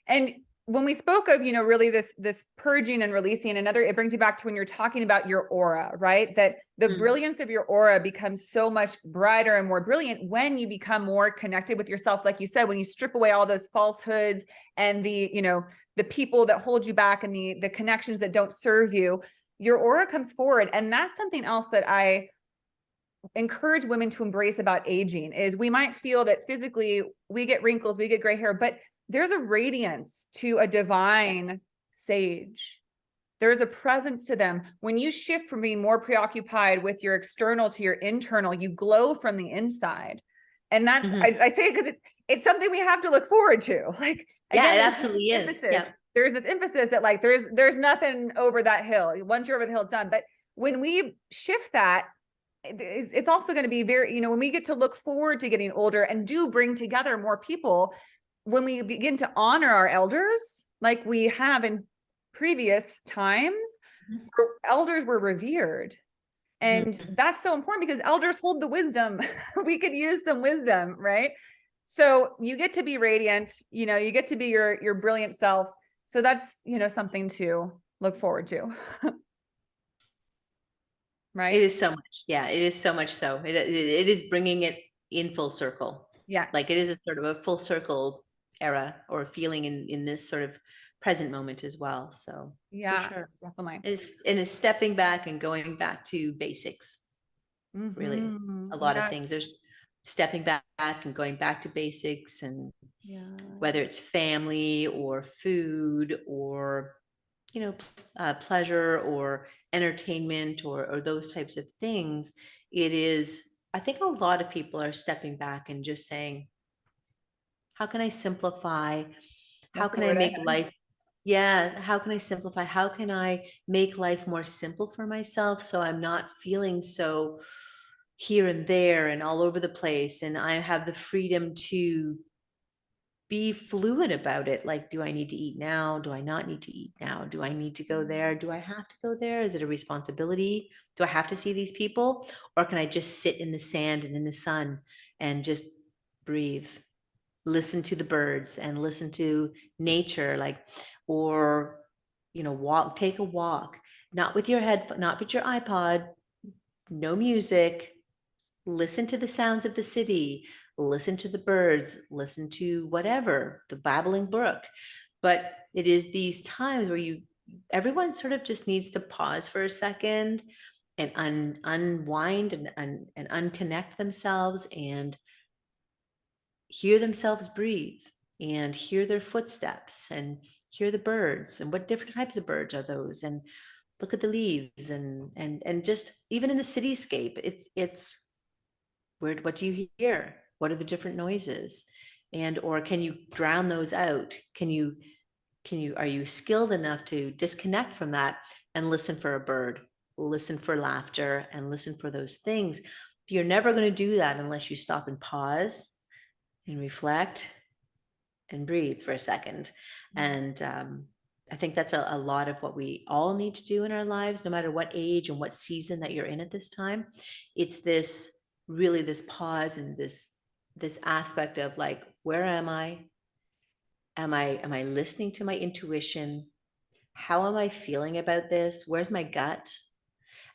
And when we spoke of, really this purging and releasing, it brings you back to when you're talking about your aura, right? That the brilliance of your aura becomes so much brighter and more brilliant when you become more connected with yourself. Like you said, when you strip away all those falsehoods and the people that hold you back, and the connections that don't serve you, your aura comes forward. And that's something else that I encourage women to embrace about aging, is we might feel that physically we get wrinkles, we get gray hair, but there's a radiance to a divine sage. There's a presence to them. When you shift from being more preoccupied with your external to your internal, you glow from the inside. And that's, I say it because it's something we have to look forward to. Like, again, it absolutely is. There's this emphasis that like, there's nothing over that hill. Once you're over the hill, it's done. But when we shift that, it's also going to be very, when we get to look forward to getting older and do bring together more people, when we begin to honor our elders, like we have in previous times, elders were revered. And that's so important, because elders hold the wisdom. We could use some wisdom, right? So you get to be radiant, you get to be your brilliant self. So that's, something to look forward to. It Right? is so much. Yeah, it is so much so. It is bringing it in full circle. Yes. Like it is a sort of a full circle era or feeling in this sort of present moment as well. So for Yeah, sure. definitely. It's stepping back and going back to basics, really. A lot of Yes. things. There's stepping back and going back to basics, and Yeah. whether it's family or food or pleasure or entertainment or those types of things. It is, I think a lot of people are stepping back and just saying, how can I simplify? How That's the can I word I make had. life? Yeah, how can I simplify? How can I make life more simple for myself so I'm not feeling so here and there and all over the place, and I have the freedom to be fluid about it. Like, do I need to eat now? Do I not need to eat now? Do I need to go there? Do I have to go there? Is it a responsibility? Do I have to see these people? Or can I just sit in the sand and in the sun and just breathe? Listen to the birds and listen to nature, like, or, take a walk, not with your head, not with your iPod, no music, listen to the sounds of the city, listen to the birds, listen to whatever, the babbling brook. But it is these times where everyone sort of just needs to pause for a second and unwind and unconnect themselves and hear themselves breathe and hear their footsteps and hear the birds and what different types of birds are those, and look at the leaves and just even in the cityscape, it's what do you hear? What are the different noises? And or can you drown those out? Are you skilled enough to disconnect from that and listen for a bird, listen for laughter, and listen for those things? You're never going to do that unless you stop and pause and reflect and breathe for a second. And I think that's a lot of what we all need to do in our lives, no matter what age and what season that you're in at this time. It's this really this pause and this aspect of like, where am I? Am I listening to my intuition? How am I feeling about this? Where's my gut?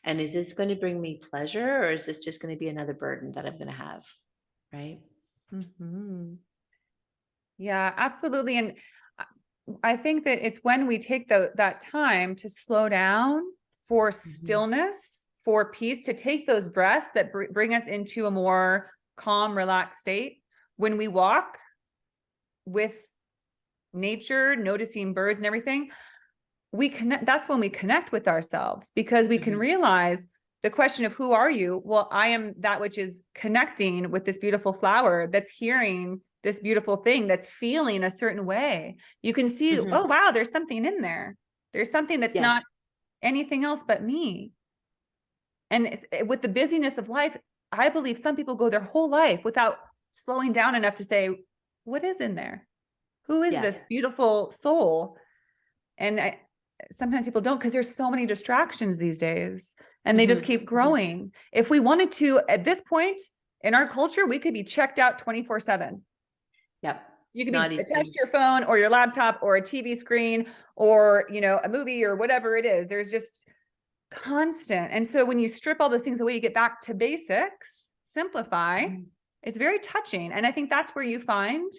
And is this going to bring me pleasure, or is this just going to be another burden that I'm going to have? Right. Mhm. Yeah, absolutely. And I think that it's when we take that time to slow down for Mhm. stillness, for peace, to take those breaths that bring us into a more calm, relaxed state. When we walk with nature, noticing birds and everything, we connect. That's when we connect with ourselves, because we can Mhm. realize the question of who are you? Well, I am that which is connecting with this beautiful flower, that's hearing this beautiful thing, that's feeling a certain way. You can see, Mhm. oh, wow, there's something in there. There's something that's Yeah. not anything else but me. And with the busyness of life, I believe some people go their whole life without slowing down enough to say, what is in there? Who is Yeah. this beautiful soul? And sometimes people don't, because there's so many distractions these days, and they just Mhm. keep Mhm. growing. If we wanted to, at this point in our culture, we could be checked out 24/7. Yep. You could Not be attached even. to your phone or your laptop or a TV screen or, a movie or whatever it is. There's just constant. And so when you strip all those things away, you get back to basics, simplify. Mhm. It's very touching. And I think that's where you find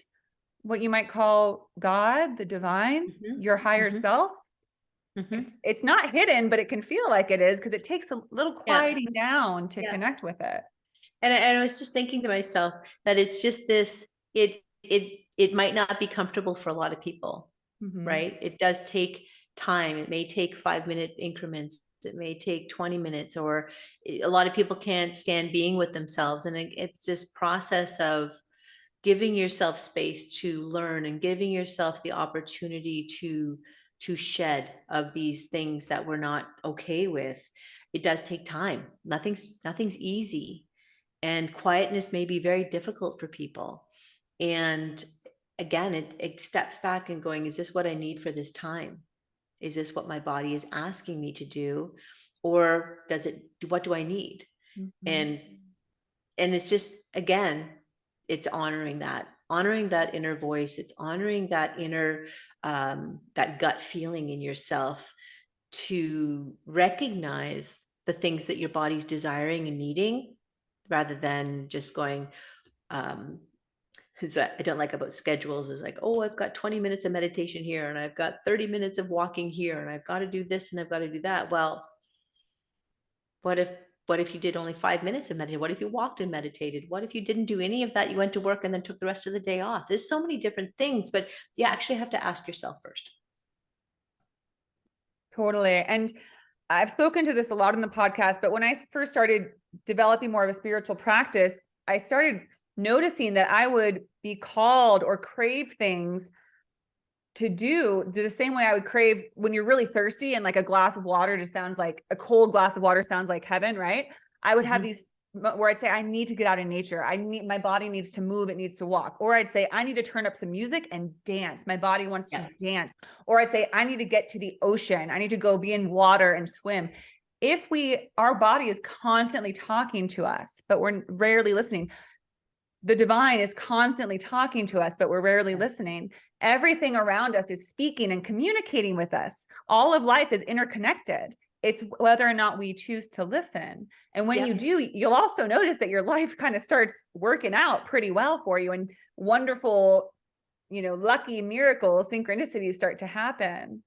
what you might call God, the divine, Mhm. your higher Mhm. self. Mhm. It's not hidden, but it can feel like it is, because it takes a little Yeah. quieting down to Yeah. connect with it. And I was just thinking to myself that it's just this, it might not be comfortable for a lot of people, Mhm. right? It does take time. It may take 5-minute increments. It may take 20 minutes, or a lot of people can't stand being with themselves. And it's this process of giving yourself space to learn and giving yourself the opportunity to shed of these things that we're not okay with. It does take time. Nothing's easy, and quietness may be very difficult for people. And again, it steps back and going, is this what I need for this time? Is this what my body is asking me to do? Or what do I need? Mhm. And it's just, again, it's honoring that inner voice. It's honoring that inner, that gut feeling in yourself to recognize the things that your body's desiring and needing, rather than just going, um, because I don't like about schedules is like, oh, I've got 20 minutes of meditation here and I've got 30 minutes of walking here and I've got to do this and I've got to do that. Well, what if you did only 5 minutes of meditation? What if you walked and meditated? What if you didn't do any of that? You went to work and then took the rest of the day off. There's so many different things, but you actually have to ask yourself first. Totally. And I've spoken to this a lot in the podcast, but when I first started developing more of a spiritual practice, I started noticing that I would be called or crave things to do the same way I would crave when you're really thirsty and like a glass of water just sounds like a cold glass of water sounds like heaven, right? I would have these where I'd say, I need to get out in nature. My body needs to move. It needs to walk. Or I'd say, I need to turn up some music and dance. My body wants to dance. Or I'd say, I need to get to the ocean. I need to go be in water and swim. If our body is constantly talking to us, but we're rarely listening, the divine is constantly talking to us, but we're rarely listening. Everything around us is speaking and communicating with us. All of life is interconnected. It's whether or not we choose to listen. And when you do, you'll also notice that your life kind of starts working out pretty well for you, and wonderful, lucky miracles, synchronicities start to happen.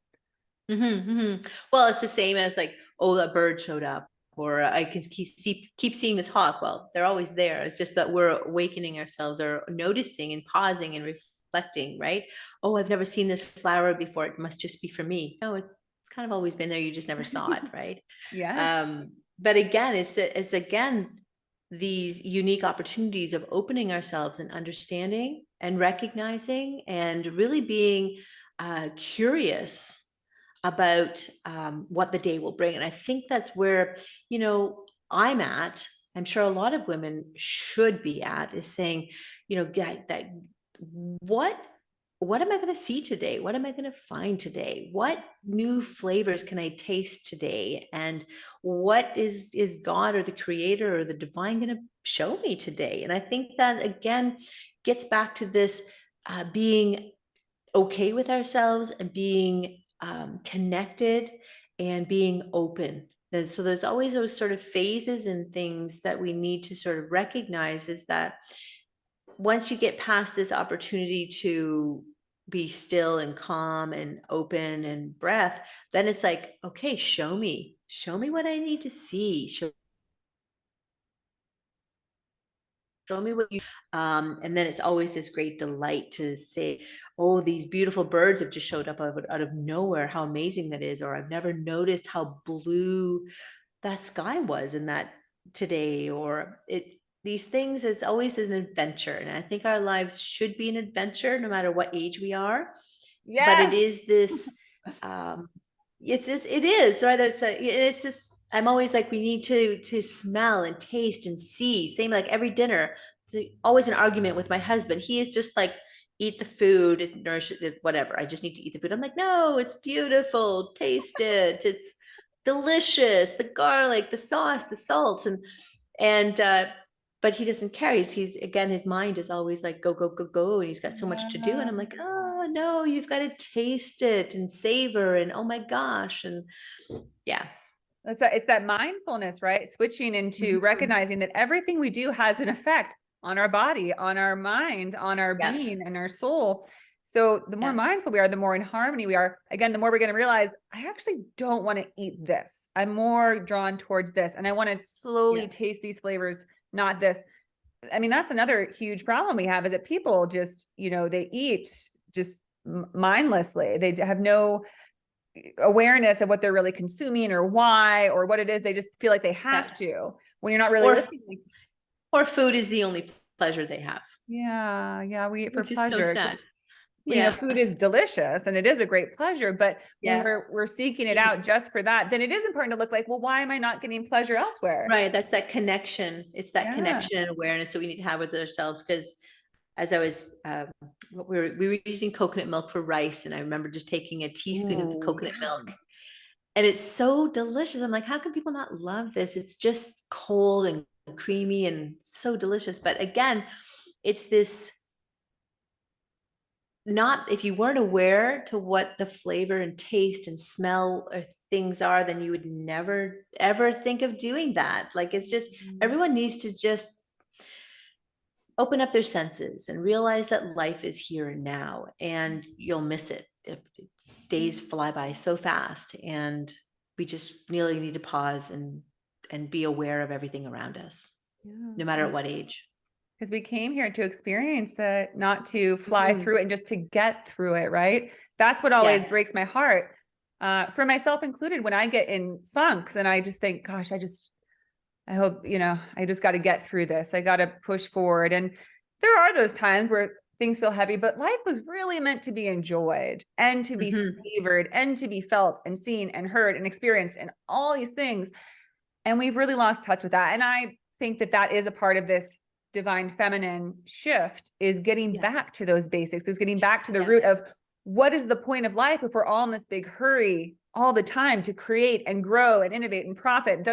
Well, it's the same as like, oh, that bird showed up, or I can keep seeing this hawk. Well, they're always there. It's just that we're awakening ourselves or noticing and pausing and reflecting, right? Oh, I've never seen this flower before. It must just be for me. No, it's kind of always been there. You just never saw it, right? Yes. But again, it's again these unique opportunities of opening ourselves and understanding and recognizing and really being curious about what the day will bring. And I think that's where, I'm at. I'm sure a lot of women should be at, is saying, that what am I going to see today? What am I going to find today? What new flavors can I taste today? And what is God or the creator or the divine going to show me today? And I think that again gets back to this being okay with ourselves and being connected and being open. So there's always those sort of phases and things that we need to sort of recognize, is that once you get past this opportunity to be still and calm and open and breath, then it's like, okay, show me what I need to see. Show me what you, and then it's always this great delight to say, oh, these beautiful birds have just showed up out of nowhere. How amazing that is. Or I've never noticed how blue that sky was in that today. Or these things, it's always an adventure. And I think our lives should be an adventure no matter what age we are. Yes. But it is this, it is, right? It's just, I'm always like, we need to smell and taste and see. Same like every dinner. Always an argument with my husband. He is just like, eat the food, nourish it, whatever. I just need to eat the food. I'm like, no, it's beautiful. Taste it. It's delicious. The garlic, the sauce, the salts, and but he doesn't care. He's again, his mind is always like, go, go, go, go. And he's got so much to do. And I'm like, oh no, you've got to taste it and savor, and oh my gosh. And yeah. It's that mindfulness, right? Switching into recognizing that everything we do has an effect on our body, on our mind, on our being and our soul. So the more mindful we are, the more in harmony we are. Again, the more we're going to realize, I actually don't want to eat this. I'm more drawn towards this. And I want to slowly taste these flavors, not this. I mean, that's another huge problem we have, is that people just, they eat just mindlessly. They have no awareness of what they're really consuming or why or what it is. They just feel like they have to, when you're not really listening. Or food is the only pleasure they have. Yeah. We eat for pleasure. Which is so sad. Food is delicious and it is a great pleasure, but when we're seeking it out just for that, then it is important to look like, well, why am I not getting pleasure elsewhere? Right. That's that connection. It's that connection and awareness that we need to have with ourselves. Because as I was, we were using coconut milk for rice, and I remember just taking a teaspoon of the coconut milk, and it's so delicious. I'm like, how can people not love this? It's just cold and creamy and so delicious. But again, it's this not, if you weren't aware to what the flavor and taste and smell or things are, then you would never ever think of doing that. Like, it's just, everyone needs to just open up their senses and realize that life is here and now, and you'll miss it if days fly by so fast. And we just really need to pause and be aware of everything around us, no matter at what age. Because we came here to experience it, not to fly through it, and just to get through it, right? That's what always breaks my heart, for myself included, when I get in funks and I just think, gosh, I hope, I just got to get through this. I got to push forward. And there are those times where things feel heavy, but life was really meant to be enjoyed and to be savored and to be felt and seen and heard and experienced and all these things. And we've really lost touch with that. And I think that that is a part of this divine feminine shift, is getting back to those basics, is getting back to the root of what is the point of life if we're all in this big hurry all the time to create and grow and innovate and profit,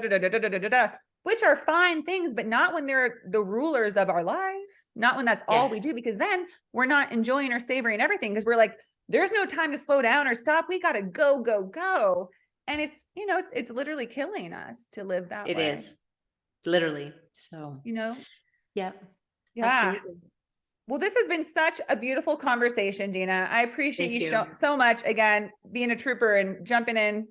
which are fine things, but not when they're the rulers of our life, not when that's all we do, because then we're not enjoying or savoring everything, because we're like, there's no time to slow down or stop. We got to go, go, go. And it's, it's literally killing us to live that way. It is literally. So, yeah. Absolutely. Well, this has been such a beautiful conversation, Dina. I appreciate you so much, again, being a trooper and jumping in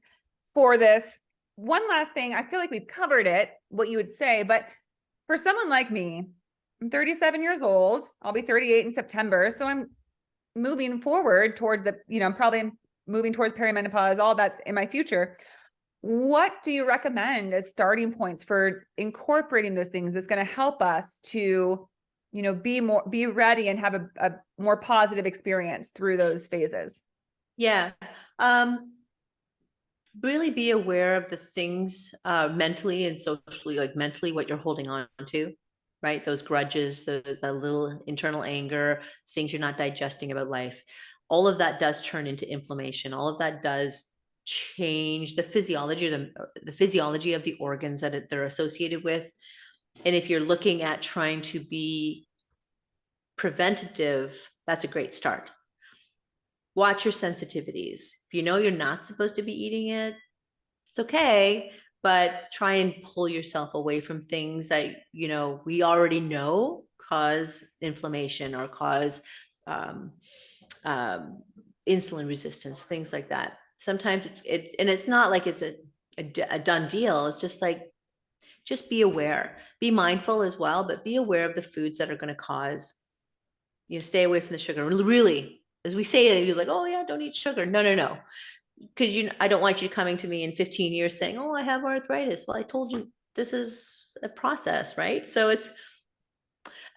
for this. One last thing, I feel like we've covered it, what you would say, but for someone like me, I'm 37 years old. I'll be 38 in September. So I'm moving forward towards I'm probably moving towards perimenopause, all that's in my future. What do you recommend as starting points for incorporating those things that's going to help us to, be ready and have a more positive experience through those phases? Yeah. Really be aware of the things, mentally and socially, like mentally what you're holding on to, right? Those grudges, the little internal anger, things you're not digesting about life. All of that does turn into inflammation. All of that does change the physiology of the organs that they're associated with. And if you're looking at trying to be preventative, that's a great start. Watch your sensitivities. If you know you're not supposed to be eating it, it's okay, but try and pull yourself away from things that, we already know cause inflammation or cause insulin resistance, things like that. Sometimes it's not like it's a done deal. It's just like, just be aware, be mindful as well, but be aware of the foods that are going to cause, stay away from the sugar. Really, as we say it, you're like, oh yeah, don't eat sugar. No. Because I don't want you coming to me in 15 years saying, oh, I have arthritis. Well, I told you this is a process, right? So it's,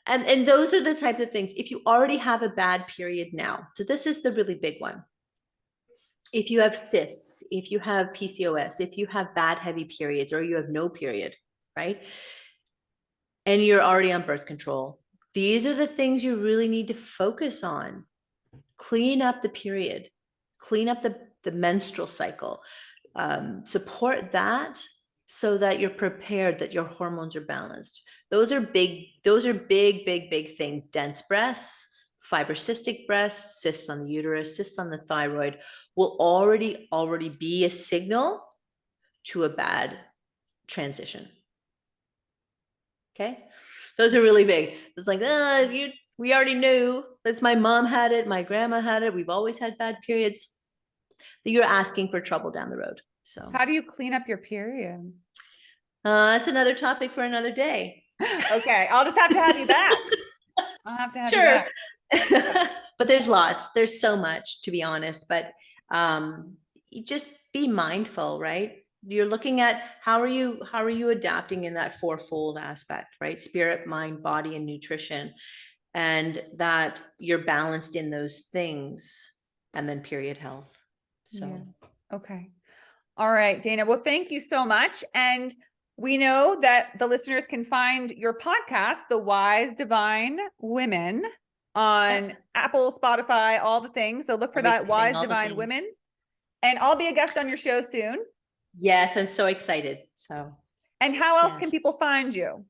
and those are the types of things. If you already have a bad period now, so this is the really big one. If you have cysts, if you have PCOS, if you have bad heavy periods, or you have no period, right? And you're already on birth control, these are the things you really need to focus on. Clean up the period, clean up the menstrual cycle, support that so that you're prepared, that your hormones are balanced. Those are big, big things. Dense breasts, fibrocystic breasts, cysts on the uterus, cysts on the thyroid will already be a signal to a bad transition. Okay. Those are really big. It's like, we already knew. That's my mom had it. My grandma had it. We've always had bad periods. You're asking for trouble down the road. So how do you clean up your period? That's another topic for another day. Okay. I'll just have to have you back. I'll have to have you back. But there's so much, to be honest, but you just be mindful, right? You're looking at how are you adapting in that fourfold aspect, right? Spirit, mind, body, and nutrition, and that you're balanced in those things, and then period health. So, okay. All right, Dana. Well, thank you so much. And we know that the listeners can find your podcast, The Wise Divine Women, on Apple, Spotify, all the things. So look for that, Wise Divine Women. And I'll be a guest on your show soon. Yes, I'm so excited. So, and how else can people find you?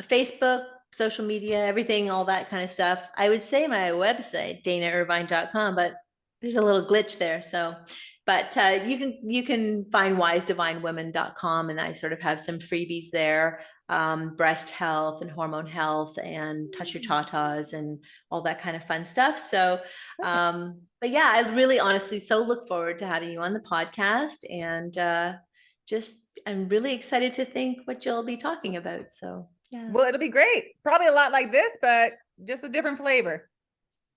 Facebook, social media, everything, all that kind of stuff. I would say my website, danairvine.com, but there's a little glitch there. So, but you can find wisedivinewomen.com, and I sort of have some freebies there, breast health and hormone health and touch your tatas and all that kind of fun stuff. So, but yeah, I really honestly so look forward to having you on the podcast, and just I'm really excited to think what you'll be talking about. So yeah. Well, it'll be great. Probably a lot like this, but just a different flavor.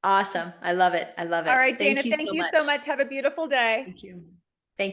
Awesome. I love it. I love it. All right, Dana, Thank you thank so you much. so much. Have a beautiful day. Thank you. Thank you.